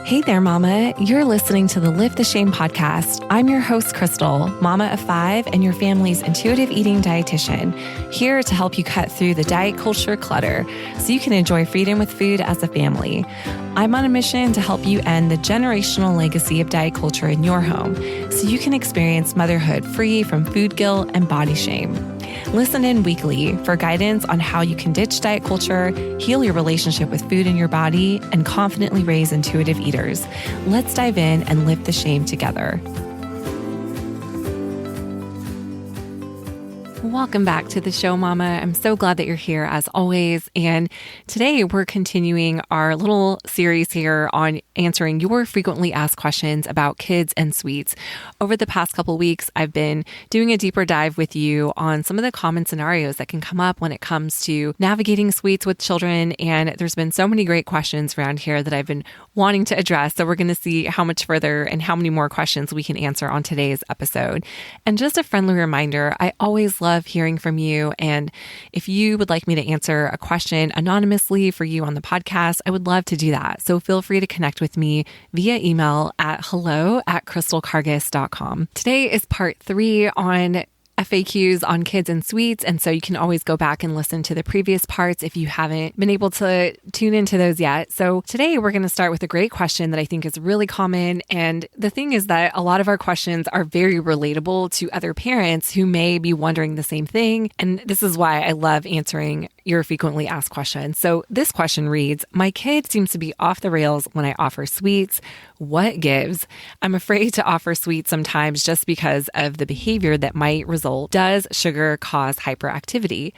Hey there, Mama. You're listening to the Lift the Shame podcast. I'm your host, Crystal, mama of 5 and your family's intuitive eating dietitian, here to help you cut through the diet culture clutter so you can enjoy freedom with food as a family. I'm on a mission to help you end the generational legacy of diet culture in your home so you can experience motherhood free from food guilt and body shame. Listen in weekly for guidance on how you can ditch diet culture, heal your relationship with food and your body, and confidently raise intuitive eaters. Let's dive in and lift the shame together. Welcome back to the show, Mama. I'm so glad that you're here as always. And today we're continuing our little series here on answering your frequently asked questions about kids and sweets. Over the past couple weeks, I've been doing a deeper dive with you on some of the common scenarios that can come up when it comes to navigating sweets with children. And there's been so many great questions around here that I've been wanting to address. So we're going to see how much further and how many more questions we can answer on today's episode. And just a friendly reminder, I always love hearing from you. And if you would like me to answer a question anonymously for you on the podcast, I would love to do that. So feel free to connect with me via email at hello@crystalkargas.com. Today is part 3 on FAQs on kids and sweets. And so you can always go back and listen to the previous parts if you haven't been able to tune into those yet. So today we're going to start with a great question that I think is really common. And the thing is that a lot of our questions are very relatable to other parents who may be wondering the same thing. And this is why I love answering your frequently asked questions. So this question reads, my kid seems to be off the rails when I offer sweets. What gives? I'm afraid to offer sweets sometimes just because of the behavior that might result. Does sugar cause hyperactivity?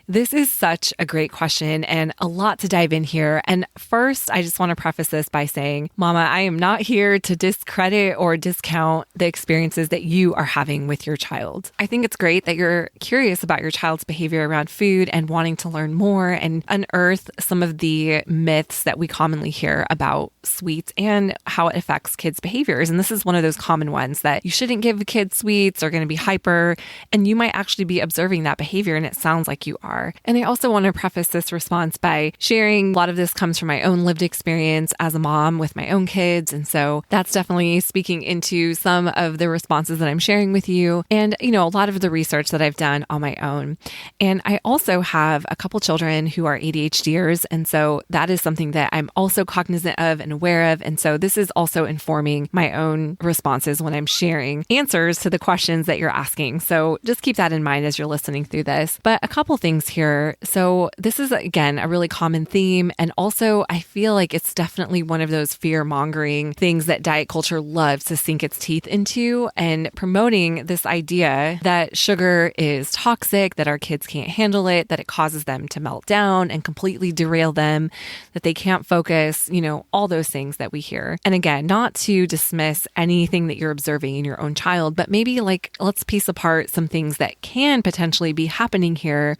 This is such a great question and a lot to dive in here. And first, I just want to preface this by saying, Mama, I am not here to discredit or discount the experiences that you are having with your child. I think it's great that you're curious about your child's behavior around food and wanting to learn more and unearth some of the myths that we commonly hear about sweets and how it affects kids' behaviors. And this is one of those common ones that you shouldn't give kids sweets, they're going to be hyper, and you might actually be observing that behavior, and it sounds like you are. And I also want to preface this response by sharing a lot of this comes from my own lived experience as a mom with my own kids. And so that's definitely speaking into some of the responses that I'm sharing with you and, a lot of the research that I've done on my own. And I also have a couple children who are ADHDers. And so that is something that I'm also cognizant of and aware of. And so this is also informing my own responses when I'm sharing answers to the questions that you're asking. So just keep that in mind as you're listening through this. But a couple things here. So this is, again, a really common theme. And also, I feel like it's definitely one of those fear-mongering things that diet culture loves to sink its teeth into and promoting this idea that sugar is toxic, that our kids can't handle it, that it causes them to melt down and completely derail them, that they can't focus, all those things that we hear. And again, not to dismiss anything that you're observing in your own child, but maybe let's piece apart some things that can potentially be happening here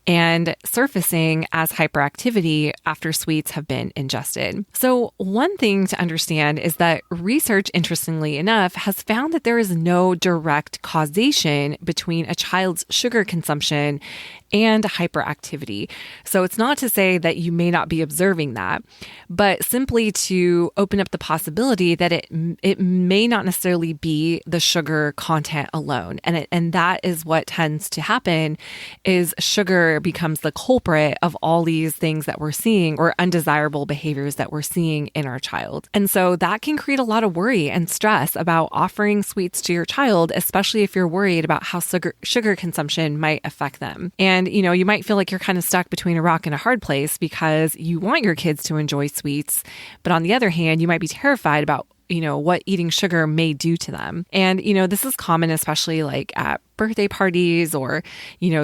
and surfacing as hyperactivity after sweets have been ingested. So one thing to understand is that research, interestingly enough, has found that there is no direct causation between a child's sugar consumption and hyperactivity. So it's not to say that you may not be observing that, but simply to open up the possibility that it may not necessarily be the sugar content alone. And that is what tends to happen is sugar becomes the culprit of all these things that we're seeing or undesirable behaviors that we're seeing in our child. And so that can create a lot of worry and stress about offering sweets to your child, especially if you're worried about how sugar consumption might affect them. And, you might feel like you're kind of stuck between a rock and a hard place because you want your kids to enjoy sweets. But on the other hand, you might be terrified about what eating sugar may do to them. And, this is common, especially at birthday parties or,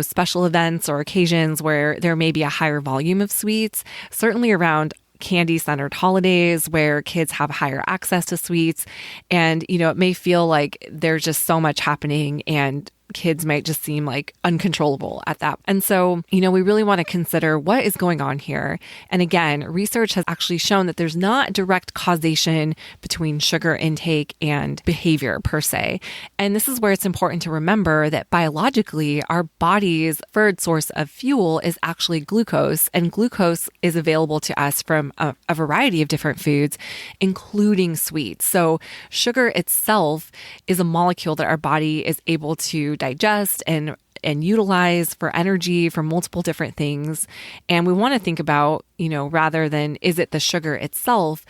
special events or occasions where there may be a higher volume of sweets, certainly around candy-centered holidays where kids have higher access to sweets. And, it may feel like there's just so much happening and kids might just seem like uncontrollable at that. And so, we really want to consider what is going on here. And again, research has actually shown that there's not direct causation between sugar intake and behavior per se. And this is where it's important to remember that biologically, our body's preferred source of fuel is actually glucose. And glucose is available to us from a variety of different foods, including sweets. So sugar itself is a molecule that our body is able to digest and utilize for energy for multiple different things. And we want to think about, rather than is it the sugar itself,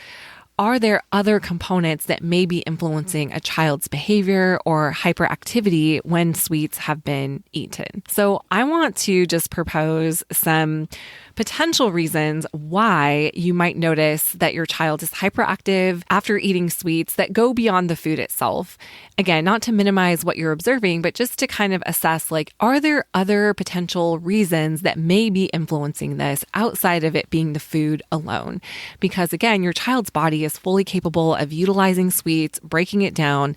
are there other components that may be influencing a child's behavior or hyperactivity when sweets have been eaten? So I want to just propose some potential reasons why you might notice that your child is hyperactive after eating sweets that go beyond the food itself. Again, not to minimize what you're observing, but just to kind of assess, are there other potential reasons that may be influencing this outside of it being the food alone? Because again, your child's body is fully capable of utilizing sweets, breaking it down,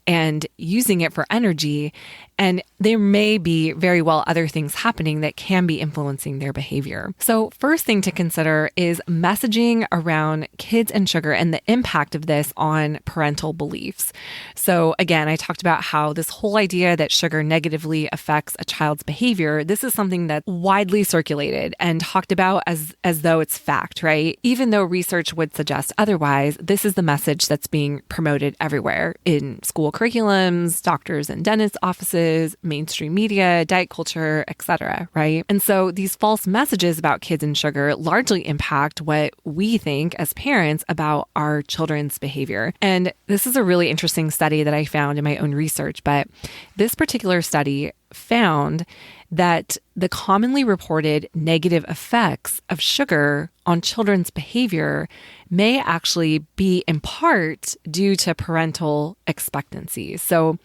and using it for energy. And there may be very well other things happening that can be influencing their behavior. So first thing to consider is messaging around kids and sugar and the impact of this on parental beliefs. So again, I talked about how this whole idea that sugar negatively affects a child's behavior, this is something that's widely circulated and talked about as though it's fact, right? Even though research would suggest otherwise, this is the message that's being promoted everywhere in school curriculums, doctors and dentists' offices, mainstream media, diet culture, etc., right? And so these false messages about kids and sugar largely impact what we think as parents about our children's behavior. And this is a really interesting study that I found in my own research, but this particular study found that the commonly reported negative effects of sugar on children's behavior may actually be in part due to parental expectancy. So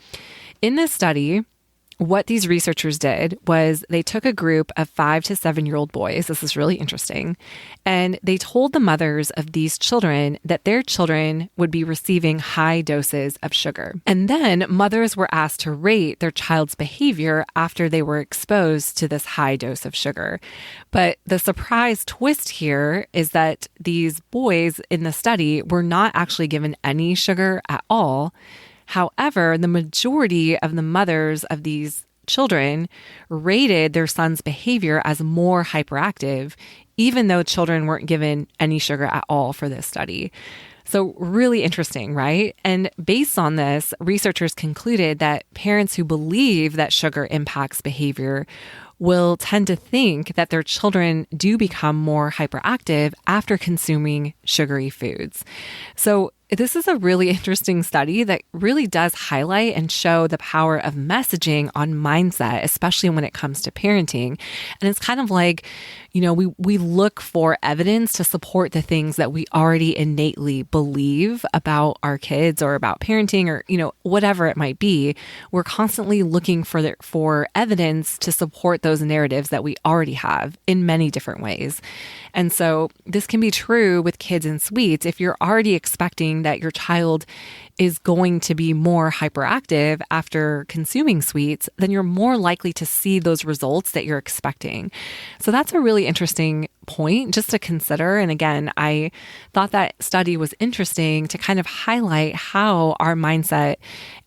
in this study, what these researchers did was they took a group of 5 to 7-year-old boys. This is really interesting. And they told the mothers of these children that their children would be receiving high doses of sugar. And then mothers were asked to rate their child's behavior after they were exposed to this high dose of sugar. But the surprise twist here is that these boys in the study were not actually given any sugar at all. However, the majority of the mothers of these children rated their son's behavior as more hyperactive, even though children weren't given any sugar at all for this study. So really interesting, right? And based on this, researchers concluded that parents who believe that sugar impacts behavior will tend to think that their children do become more hyperactive after consuming sugary foods. So this is a really interesting study that really does highlight and show the power of messaging on mindset, especially when it comes to parenting. And it's kind of like, we look for evidence to support the things that we already innately believe about our kids or about parenting or, whatever it might be. We're constantly looking for evidence to support those narratives that we already have in many different ways. And so this can be true with kids and sweets. If you're already expecting that your child is going to be more hyperactive after consuming sweets, then you're more likely to see those results that you're expecting. So that's a really interesting point just to consider. And again, I thought that study was interesting to kind of highlight how our mindset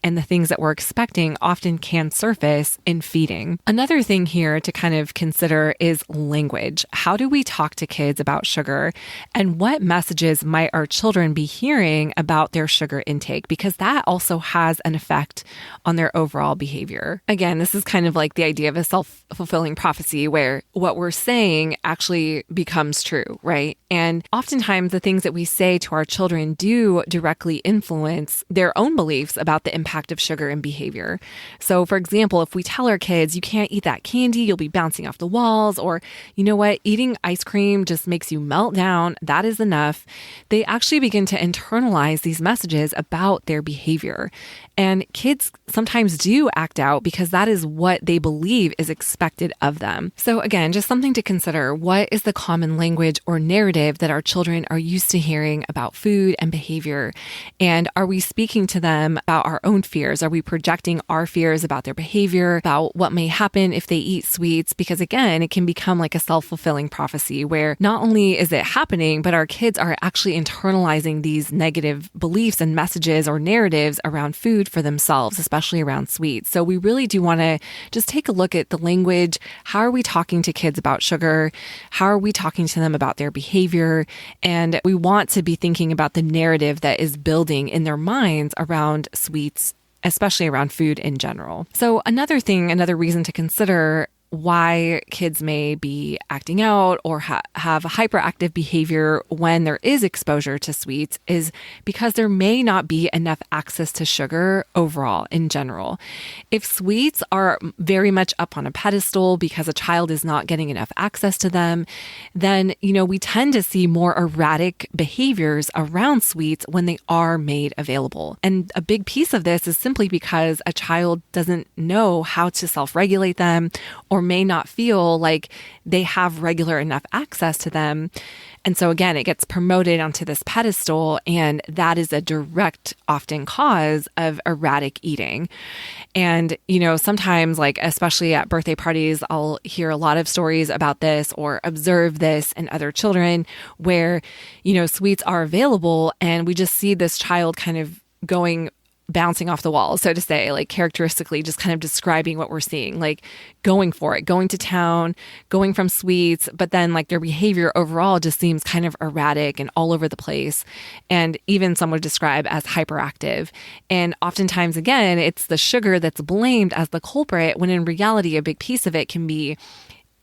and the things that we're expecting often can surface in feeding. Another thing here to kind of consider is language. How do we talk to kids about sugar, and what messages might our children be hearing about their sugar intake? Because that also has an effect on their overall behavior. Again, this is kind of like the idea of a self-fulfilling prophecy where what we're saying actually becomes true, right? And oftentimes the things that we say to our children do directly influence their own beliefs about the impact of sugar and behavior. So for example, if we tell our kids, you can't eat that candy, you'll be bouncing off the walls, or you know what, eating ice cream just makes you melt down, that is enough, they actually begin to internalize these messages about their behavior. And kids sometimes do act out because that is what they believe is expected of them. So again, just something to consider. What is the common language or narrative that our children are used to hearing about food and behavior? And are we speaking to them about our own fears? Are we projecting our fears about their behavior, about what may happen if they eat sweets? Because again, it can become like a self-fulfilling prophecy where not only is it happening, but our kids are actually internalizing these negative beliefs and messages or narratives around food for themselves, especially around sweets. So we really do want to just take a look at the language. How are we talking to kids about sugar? How are we talking to them about their behavior? And we want to be thinking about the narrative that is building in their minds around sweets, especially around food in general. So another reason to consider why kids may be acting out or have a hyperactive behavior when there is exposure to sweets is because there may not be enough access to sugar overall in general. If sweets are very much up on a pedestal because a child is not getting enough access to them, then, we tend to see more erratic behaviors around sweets when they are made available. And a big piece of this is simply because a child doesn't know how to self-regulate them or may not feel like they have regular enough access to them. And so again, it gets promoted onto this pedestal, and that is a direct, often cause of erratic eating. And, sometimes especially at birthday parties, I'll hear a lot of stories about this or observe this in other children where, sweets are available and we just see this child kind of bouncing off the wall, so to say, characteristically, just kind of describing what we're seeing, going for it, going to town, going from sweets, but then their behavior overall just seems kind of erratic and all over the place. And even some would describe as hyperactive. And oftentimes, again, it's the sugar that's blamed as the culprit, when in reality, a big piece of it can be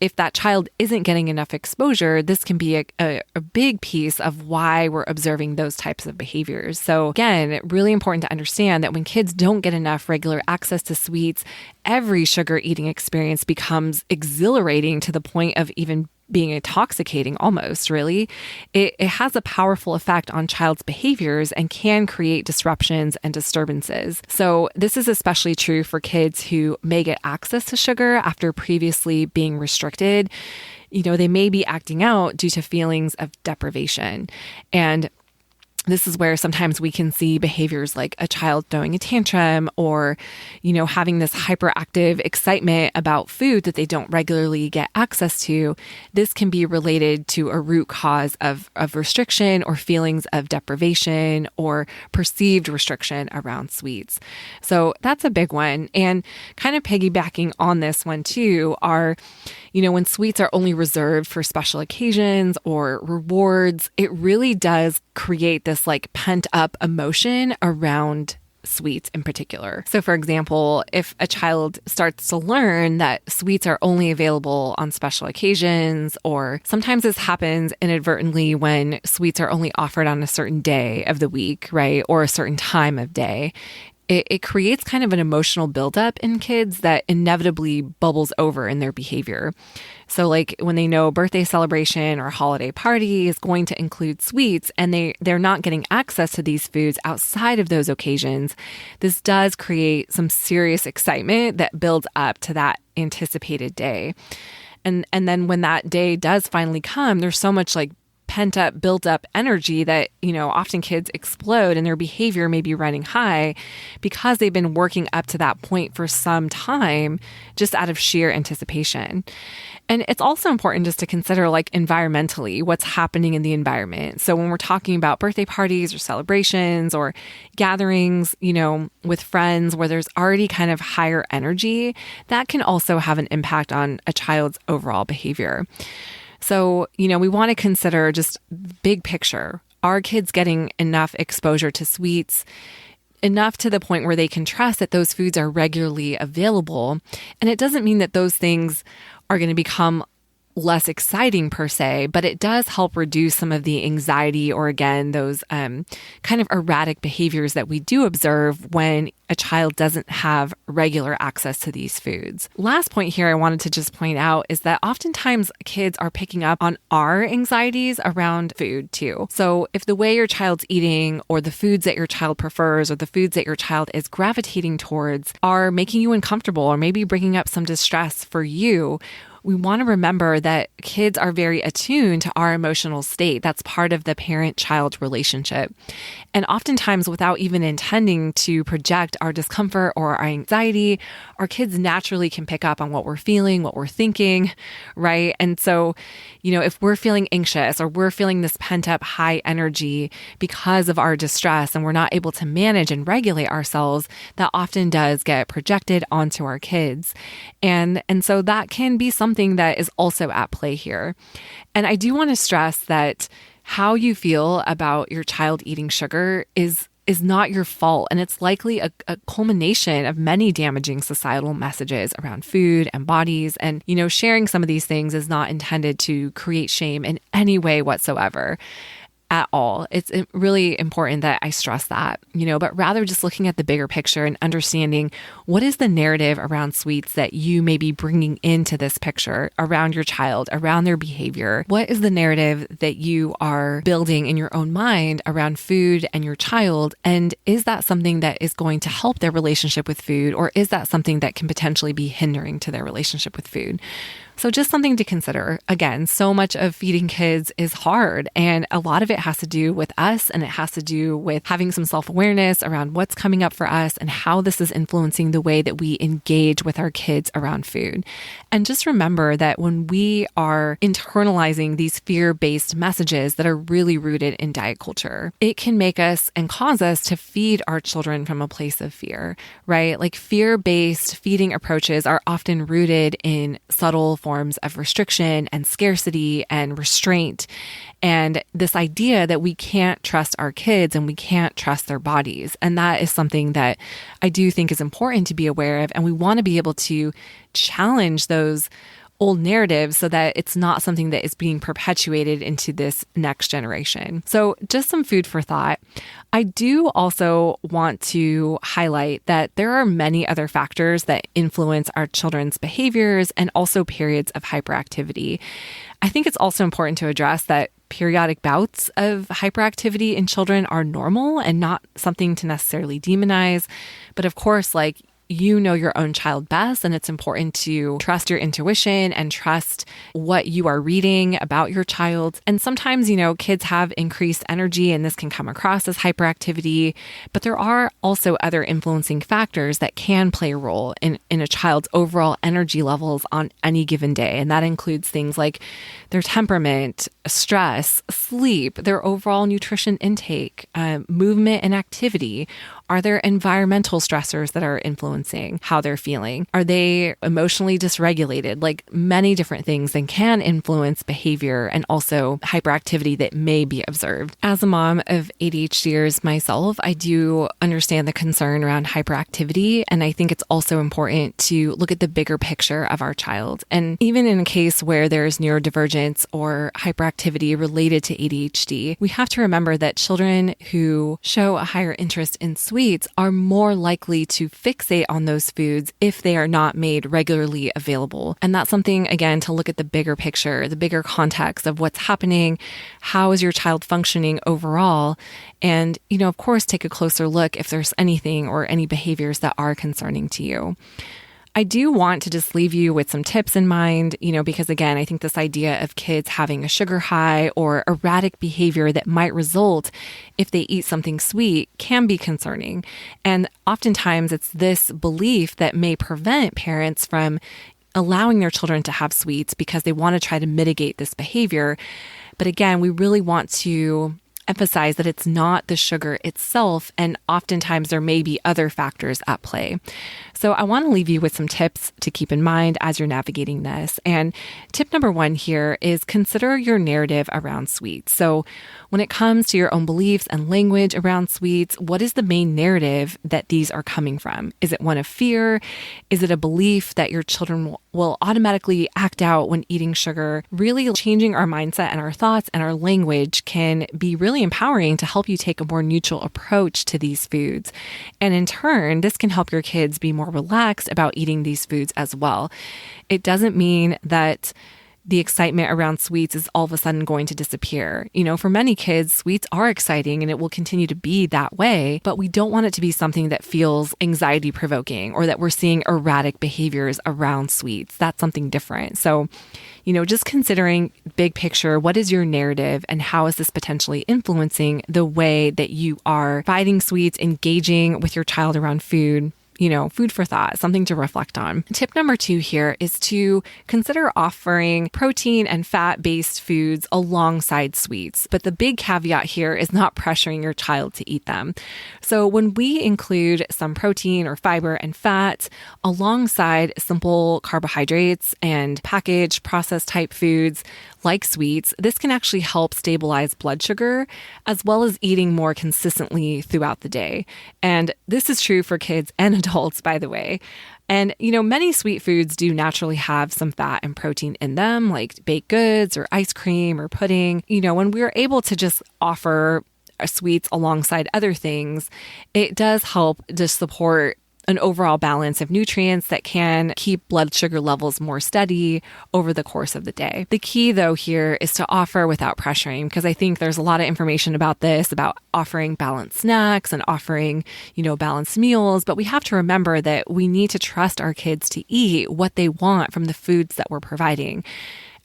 if that child isn't getting enough exposure, this can be a big piece of why we're observing those types of behaviors. So again, really important to understand that when kids don't get enough regular access to sweets, every sugar eating experience becomes exhilarating to the point of even being intoxicating almost, really. It has a powerful effect on child's behaviors and can create disruptions and disturbances. So this is especially true for kids who may get access to sugar after previously being restricted. They may be acting out due to feelings of deprivation. And this is where sometimes we can see behaviors like a child throwing a tantrum or, having this hyperactive excitement about food that they don't regularly get access to. This can be related to a root cause of restriction or feelings of deprivation or perceived restriction around sweets. So that's a big one. And kind of piggybacking on this one too are, when sweets are only reserved for special occasions or rewards, it really does create this pent up emotion around sweets in particular. So for example, if a child starts to learn that sweets are only available on special occasions, or sometimes this happens inadvertently when sweets are only offered on a certain day of the week, right? Or a certain time of day. It creates kind of an emotional buildup in kids that inevitably bubbles over in their behavior. So when they know birthday celebration or holiday party is going to include sweets and they're not getting access to these foods outside of those occasions, this does create some serious excitement that builds up to that anticipated day. And then when that day does finally come, there's so much pent up, built up energy that, often kids explode and their behavior may be running high because they've been working up to that point for some time just out of sheer anticipation. And it's also important just to consider environmentally what's happening in the environment. So when we're talking about birthday parties or celebrations or gatherings, with friends where there's already kind of higher energy, that can also have an impact on a child's overall behavior. So, we want to consider just big picture. Are kids getting enough exposure to sweets, enough to the point where they can trust that those foods are regularly available? And it doesn't mean that those things are going to become less exciting per se, but it does help reduce some of the anxiety or again, those kind of erratic behaviors that we do observe when a child doesn't have regular access to these foods. Last point here I wanted to just point out is that oftentimes kids are picking up on our anxieties around food too. So if the way your child's eating or the foods that your child prefers or the foods that your child is gravitating towards are making you uncomfortable or maybe bringing up some distress for you, we want to remember that kids are very attuned to our emotional state. That's part of the parent-child relationship. And oftentimes, without even intending to project our discomfort or our anxiety, our kids naturally can pick up on what we're feeling, what we're thinking, right? And so, if we're feeling anxious or we're feeling this pent-up high energy because of our distress and we're not able to manage and regulate ourselves, that often does get projected onto our kids. And so that can be something that is also at play here. And I do want to stress that how you feel about your child eating sugar is not your fault. And it's likely a culmination of many damaging societal messages around food and bodies. And, sharing some of these things is not intended to create shame in any way whatsoever. At all. It's really important that I stress that, but rather just looking at the bigger picture and understanding what is the narrative around sweets that you may be bringing into this picture around your child, around their behavior. What is the narrative that you are building in your own mind around food and your child? And is that something that is going to help their relationship with food, or is that something that can potentially be hindering to their relationship with food? So just something to consider. Again, so much of feeding kids is hard, and a lot of it has to do with us, and it has to do with having some self-awareness around what's coming up for us and how this is influencing the way that we engage with our kids around food. And just remember that when we are internalizing these fear-based messages that are really rooted in diet culture, it can make us and cause us to feed our children from a place of fear, right? Like fear-based feeding approaches are often rooted in subtle forms of restriction and scarcity and restraint. And this idea that we can't trust our kids and we can't trust their bodies. And that is something that I do think is important to be aware of. And we want to be able to challenge those old narratives so that it's not something that is being perpetuated into this next generation. So just some food for thought. I do also want to highlight that there are many other factors that influence our children's behaviors and also periods of hyperactivity. I think it's also important to address that periodic bouts of hyperactivity in children are normal and not something to necessarily demonize. But of course, you know your own child best, and it's important to trust your intuition and trust what you are reading about your child. And sometimes, kids have increased energy and this can come across as hyperactivity, but there are also other influencing factors that can play a role in a child's overall energy levels on any given day. And that includes things like their temperament, stress, sleep, their overall nutrition intake, movement and activity. Are there environmental stressors that are influencing how they're feeling? Are they emotionally dysregulated? Many different things that can influence behavior and also hyperactivity that may be observed. As a mom of ADHDers myself, I do understand the concern around hyperactivity. And I think it's also important to look at the bigger picture of our child. And even in a case where there's neurodivergence or hyperactivity related to ADHD, we have to remember that children who show a higher interest in sweets are more likely to fixate on those foods if they are not made regularly available. And that's something, again, to look at the bigger picture, the bigger context of what's happening, how is your child functioning overall, and, of course, take a closer look if there's anything or any behaviors that are concerning to you. I do want to just leave you with some tips in mind, because again, I think this idea of kids having a sugar high or erratic behavior that might result if they eat something sweet can be concerning. And oftentimes it's this belief that may prevent parents from allowing their children to have sweets because they want to try to mitigate this behavior. But again, we really want to emphasize that it's not the sugar itself, and oftentimes there may be other factors at play. So I want to leave you with some tips to keep in mind as you're navigating this. And tip number one here is consider your narrative around sweets. So when it comes to your own beliefs and language around sweets, what is the main narrative that these are coming from? Is it one of fear? Is it a belief that your children will automatically act out when eating sugar? Really changing our mindset and our thoughts and our language can be really empowering to help you take a more neutral approach to these foods. And in turn, this can help your kids be more relaxed about eating these foods as well. It doesn't mean that the excitement around sweets is all of a sudden going to disappear. For many kids, sweets are exciting and it will continue to be that way, but we don't want it to be something that feels anxiety provoking or that we're seeing erratic behaviors around sweets. That's something different. So, just considering big picture, what is your narrative and how is this potentially influencing the way that you are providing sweets, engaging with your child around food? Food for thought, something to reflect on. Tip number 2 here is to consider offering protein and fat-based foods alongside sweets. But the big caveat here is not pressuring your child to eat them. So when we include some protein or fiber and fat alongside simple carbohydrates and packaged processed type foods like sweets, this can actually help stabilize blood sugar as well as eating more consistently throughout the day. And this is true for kids and adults, by the way. And, many sweet foods do naturally have some fat and protein in them, like baked goods or ice cream or pudding. When we're able to just offer sweets alongside other things, it does help to support an overall balance of nutrients that can keep blood sugar levels more steady over the course of the day. The key, though, here is to offer without pressuring, because I think there's a lot of information about this, about offering balanced snacks and offering, balanced meals. But we have to remember that we need to trust our kids to eat what they want from the foods that we're providing.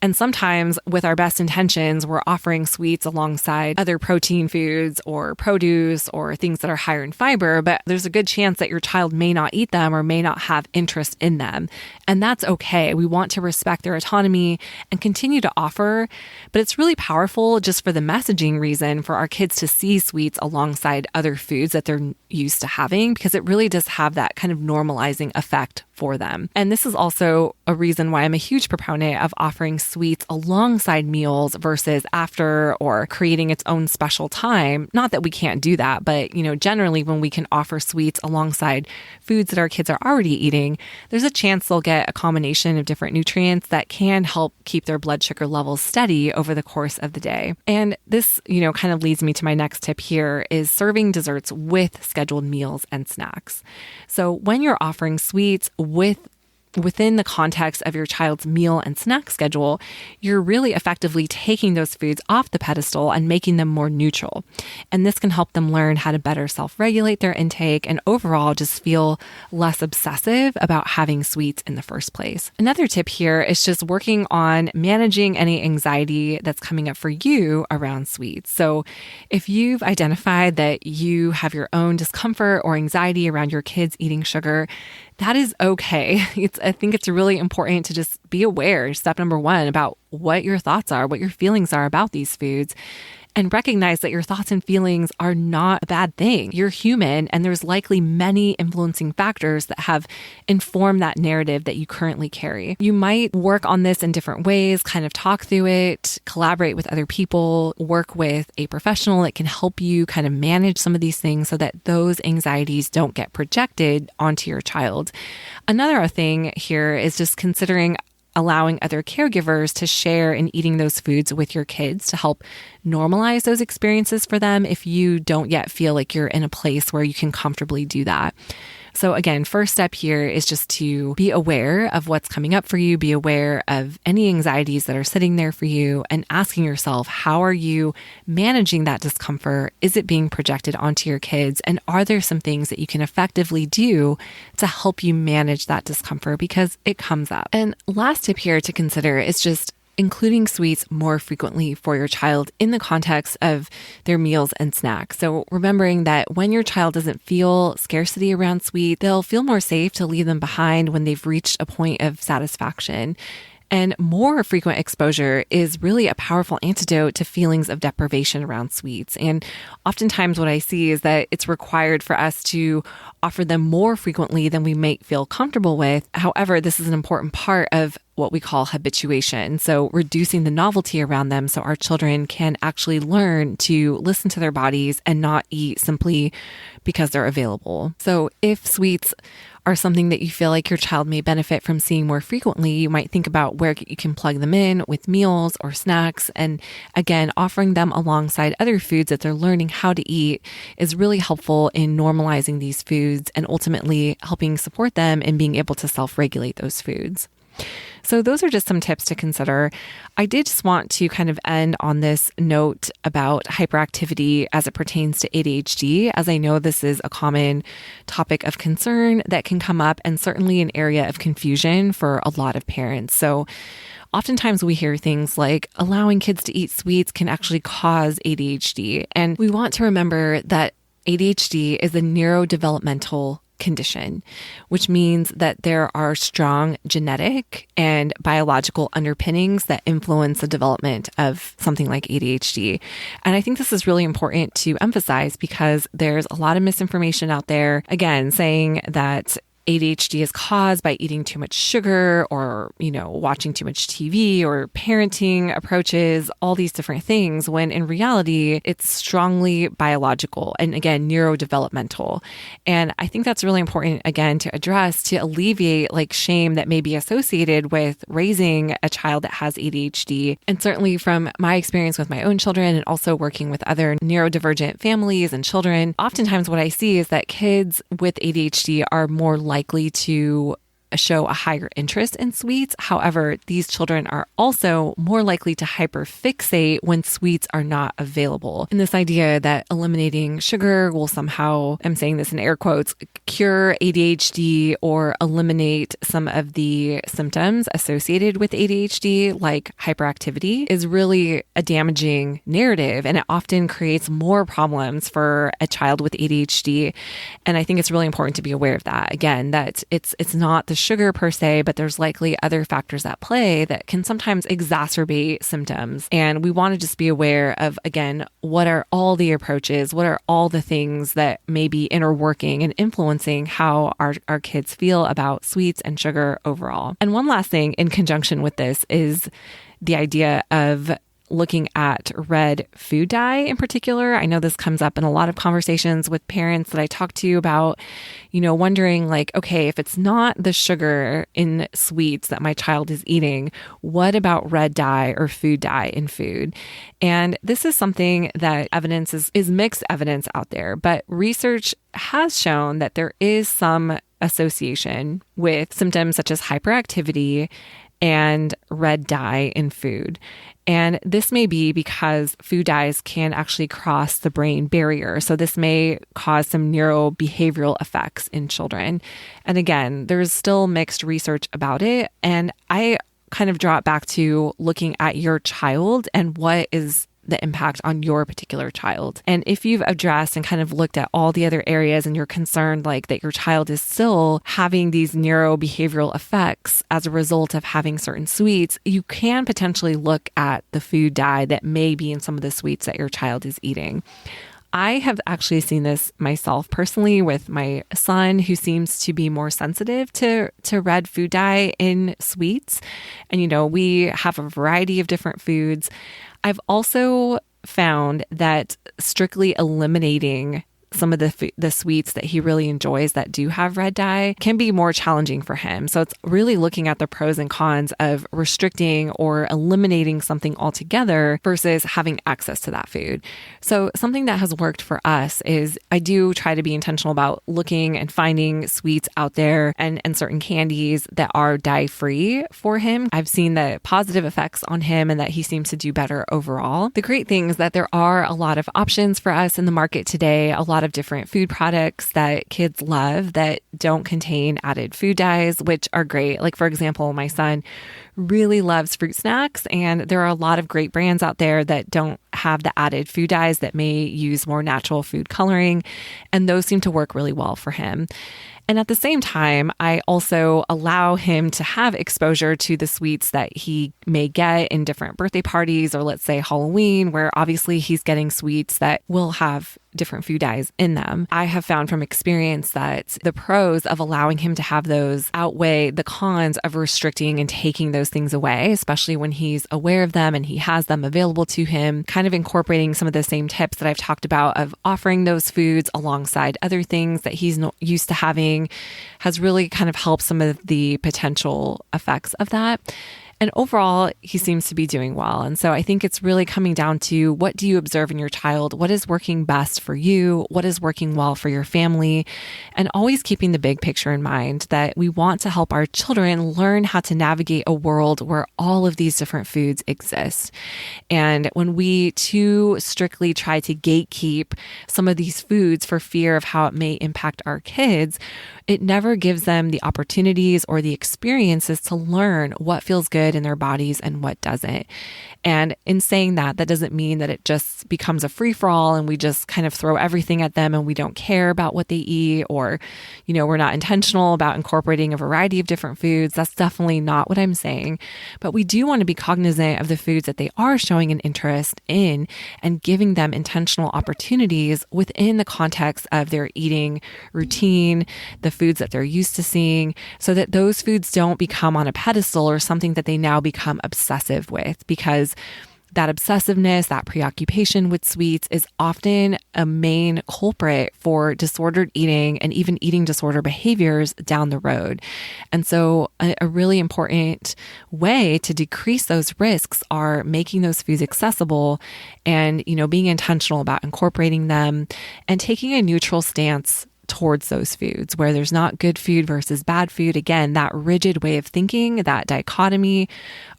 And sometimes with our best intentions, we're offering sweets alongside other protein foods or produce or things that are higher in fiber, but there's a good chance that your child may not eat them or may not have interest in them. And that's okay. We want to respect their autonomy and continue to offer, but it's really powerful just for the messaging reason for our kids to see sweets alongside other foods that they're used to having, because it really does have that kind of normalizing effect for them. And this is also a reason why I'm a huge proponent of offering sweets alongside meals versus after, or creating its own special time. Not that we can't do that, but generally when we can offer sweets alongside foods that our kids are already eating, there's a chance they'll get a combination of different nutrients that can help keep their blood sugar levels steady over the course of the day. And this, kind of leads me to my next tip here, is serving desserts with scheduled meals and snacks. So when you're offering sweets within the context of your child's meal and snack schedule, you're really effectively taking those foods off the pedestal and making them more neutral. And this can help them learn how to better self-regulate their intake and overall just feel less obsessive about having sweets in the first place. Another tip here is just working on managing any anxiety that's coming up for you around sweets. So if you've identified that you have your own discomfort or anxiety around your kids eating sugar, that is okay. I think it's really important to just be aware, step number 1, about what your thoughts are, what your feelings are about these foods, and recognize that your thoughts and feelings are not a bad thing. You're human, and there's likely many influencing factors that have informed that narrative that you currently carry. You might work on this in different ways, kind of talk through it, collaborate with other people, work with a professional that can help you kind of manage some of these things so that those anxieties don't get projected onto your child. Another thing here is just considering allowing other caregivers to share in eating those foods with your kids to help normalize those experiences for them if you don't yet feel like you're in a place where you can comfortably do that. So again, first step here is just to be aware of what's coming up for you, be aware of any anxieties that are sitting there for you, and asking yourself, how are you managing that discomfort? Is it being projected onto your kids? And are there some things that you can effectively do to help you manage that discomfort, because it comes up? And last tip here to consider is just including sweets more frequently for your child in the context of their meals and snacks. So remembering that when your child doesn't feel scarcity around sweets, they'll feel more safe to leave them behind when they've reached a point of satisfaction. And more frequent exposure is really a powerful antidote to feelings of deprivation around sweets. And oftentimes what I see is that it's required for us to offer them more frequently than we might feel comfortable with. However, this is an important part of what we call habituation. So reducing the novelty around them so our children can actually learn to listen to their bodies and not eat simply because they're available. So if sweets are something that you feel like your child may benefit from seeing more frequently, you might think about where you can plug them in with meals or snacks. And again, offering them alongside other foods that they're learning how to eat is really helpful in normalizing these foods and ultimately helping support them in being able to self-regulate those foods. So those are just some tips to consider. I did just want to kind of end on this note about hyperactivity as it pertains to ADHD, as I know this is a common topic of concern that can come up and certainly an area of confusion for a lot of parents. So oftentimes we hear things like allowing kids to eat sweets can actually cause ADHD. And we want to remember that ADHD is a neurodevelopmental condition, which means that there are strong genetic and biological underpinnings that influence the development of something like ADHD. And I think this is really important to emphasize because there's a lot of misinformation out there, again, saying that ADHD is caused by eating too much sugar or, watching too much TV or parenting approaches, all these different things, when in reality, it's strongly biological and again, neurodevelopmental. And I think that's really important, again, to address to alleviate shame that may be associated with raising a child that has ADHD. And certainly from my experience with my own children and also working with other neurodivergent families and children, oftentimes what I see is that kids with ADHD are more likely to show a higher interest in sweets. However, these children are also more likely to hyperfixate when sweets are not available. And this idea that eliminating sugar will somehow, I'm saying this in air quotes, cure ADHD or eliminate some of the symptoms associated with ADHD, like hyperactivity, is really a damaging narrative. And it often creates more problems for a child with ADHD. And I think it's really important to be aware of that. Again, that it's not the sugar per se, but there's likely other factors at play that can sometimes exacerbate symptoms. And we want to just be aware of, again, what are all the approaches? What are all the things that may be interworking and influencing how our kids feel about sweets and sugar overall? And one last thing in conjunction with this is the idea of looking at red food dye in particular. I know this comes up in a lot of conversations with parents that I talk to about, wondering okay, if it's not the sugar in sweets that my child is eating, what about red dye or food dye in food? And this is something that evidence is mixed evidence out there, but research has shown that there is some association with symptoms such as hyperactivity and red dye in food. And this may be because food dyes can actually cross the brain barrier. So this may cause some neurobehavioral effects in children. And again, there's still mixed research about it. And I kind of draw it back to looking at your child and what is the impact on your particular child. And if you've addressed and kind of looked at all the other areas and you're concerned that your child is still having these neurobehavioral effects as a result of having certain sweets, you can potentially look at the food dye that may be in some of the sweets that your child is eating. I have actually seen this myself personally with my son, who seems to be more sensitive to red food dye in sweets. And, we have a variety of different foods. I've also found that strictly eliminating some of the sweets that he really enjoys that do have red dye can be more challenging for him. So it's really looking at the pros and cons of restricting or eliminating something altogether versus having access to that food. So something that has worked for us is I do try to be intentional about looking and finding sweets out there and certain candies that are dye-free for him. I've seen the positive effects on him and that he seems to do better overall. The great thing is that there are a lot of options for us in the market today, a lot of different food products that kids love that don't contain added food dyes, which are great. Like, for example, my son really loves fruit snacks, and there are a lot of great brands out there that don't have the added food dyes that may use more natural food coloring, and those seem to work really well for him. And at the same time, I also allow him to have exposure to the sweets that he may get in different birthday parties, or let's say Halloween, where obviously he's getting sweets that will have different food dyes in them. I have found from experience that the pros of allowing him to have those outweigh the cons of restricting and taking those things away, especially when he's aware of them and he has them available to him, kind of incorporating some of the same tips that I've talked about of offering those foods alongside other things that he's not used to having has really kind of helped some of the potential effects of that. And overall, he seems to be doing well. And so I think it's really coming down to, what do you observe in your child? What is working best for you? What is working well for your family? And always keeping the big picture in mind, that we want to help our children learn how to navigate a world where all of these different foods exist. And when we too strictly try to gatekeep some of these foods for fear of how it may impact our kids, it never gives them the opportunities or the experiences to learn what feels good in their bodies and what doesn't. And in saying that, that doesn't mean that it just becomes a free-for-all and we just kind of throw everything at them and we don't care about what they eat, or, we're not intentional about incorporating a variety of different foods. That's definitely not what I'm saying. But we do want to be cognizant of the foods that they are showing an interest in and giving them intentional opportunities within the context of their eating routine, the foods that they're used to seeing, so that those foods don't become on a pedestal or something that they now become obsessive with, because that obsessiveness, that preoccupation with sweets is often a main culprit for disordered eating and even eating disorder behaviors down the road. And so a really important way to decrease those risks are making those foods accessible and, being intentional about incorporating them and taking a neutral stance towards those foods, where there's not good food versus bad food. Again, that rigid way of thinking, that dichotomy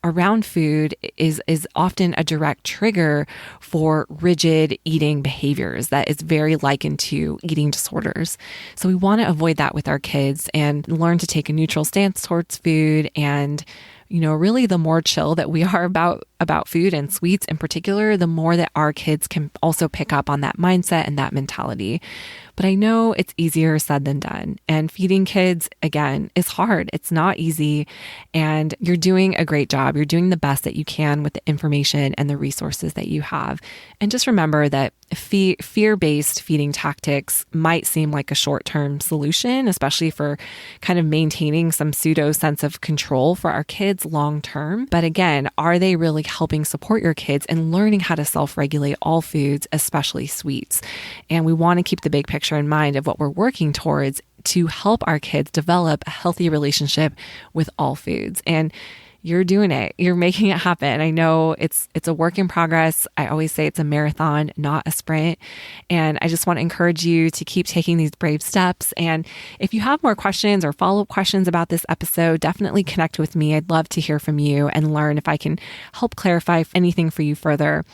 around food is often a direct trigger for rigid eating behaviors that is very likened to eating disorders. So we want to avoid that with our kids and learn to take a neutral stance towards food. And really, the more chill that we are about food and sweets in particular, the more that our kids can also pick up on that mindset and that mentality. But I know it's easier said than done. And feeding kids, again, is hard. It's not easy. And you're doing a great job. You're doing the best that you can with the information and the resources that you have. And just remember that fear-based feeding tactics might seem like a short-term solution, especially for kind of maintaining some pseudo sense of control for our kids long-term. But again, are they really helping support your kids and learning how to self-regulate all foods, especially sweets? And we want to keep the big picture in mind of what we're working towards to help our kids develop a healthy relationship with all foods. And you're doing it. You're making it happen. I know it's a work in progress. I always say it's a marathon, not a sprint. And I just want to encourage you to keep taking these brave steps. And if you have more questions or follow-up questions about this episode, definitely connect with me. I'd love to hear from you and learn if I can help clarify anything for you further.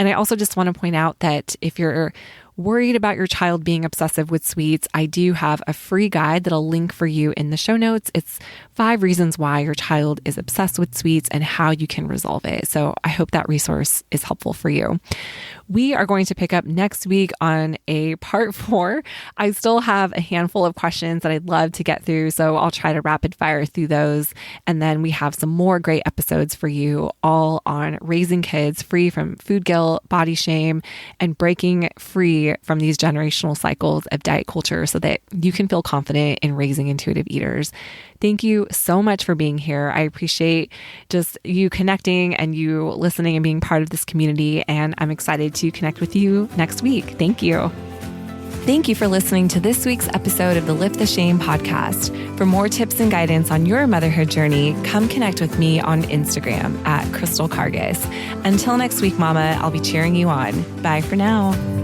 And I also just want to point out that if you're worried about your child being obsessive with sweets, I do have a free guide that I'll link for you in the show notes. It's 5 reasons why your child is obsessed with sweets and how you can resolve it. So I hope that resource is helpful for you. We are going to pick up next week on a part 4. I still have a handful of questions that I'd love to get through, so I'll try to rapid fire through those. And then we have some more great episodes for you, all on raising kids free from food guilt, body shame, and breaking free from these generational cycles of diet culture so that you can feel confident in raising intuitive eaters. Thank you so much for being here. I appreciate just you connecting and you listening and being part of this community. And I'm excited to connect with you next week. Thank you. Thank you for listening to this week's episode of the Lift the Shame podcast. For more tips and guidance on your motherhood journey, come connect with me on Instagram at Crystal Cargis. Until next week, Mama, I'll be cheering you on. Bye for now.